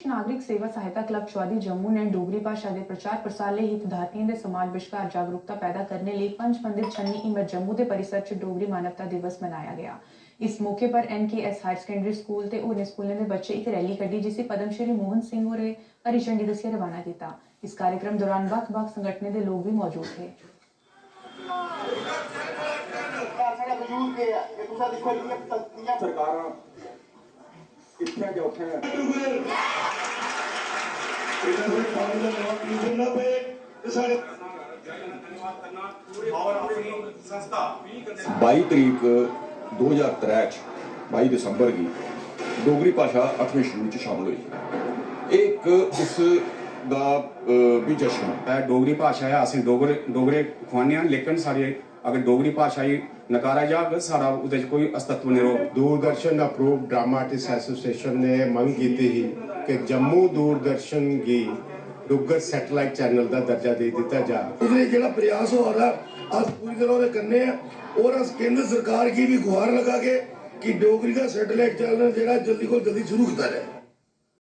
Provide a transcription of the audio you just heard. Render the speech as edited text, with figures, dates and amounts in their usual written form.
नागरिक सेवा सहायता क्लब चौधरी जम्मू ने डोगरी भाषा के प्रचार प्रसार लिए हितधारकियों के समाज विचकार जागरूकता पैदा करने लिए पंच मंदिर छन्नी हिम्मत जम्मू के परिसर च डोगरी मानवता दिवस मनाया गया। इस मौके पर NKS हायर सेकेंडरी स्कूल ते होरनें स्कूलों के बच्चे एक रैली कड्ढी जिसे पद्मश्री मोहन सिंह होरें हरी झंडी दस्सिए रवाना किया। इस कार्यक्रम दौरान वक्-वक् संगठनों के लोग भी मौजूद थे। बाई तरीक 2003 22 दिसंबर की डोगरी भाषा 8वें शेड्यूल शामिल हुई। एक इस दा भी जश्न है। डोगरी भाषा है, अस डोगरे खुआने, लेकिन सारी अगर डोगरी भाषा ही नकारा जाग सारा उदे कोई अस्तित्व नहीं रहो। Doordarshan approve drama artist association ने मंग की थी कि जम्मू दूरदर्शन की डुग्गर सैटेलाइट चैनल का दर्जा दे दिता जाए। जो प्रयास हो रहा अस पूरी तरह करने और अस केंद्र सरकार की भी गुहार लगा के कि डोगरी का सैटेलाइट चैनल जो जल्दी को जल्दी शुरू किया जाए।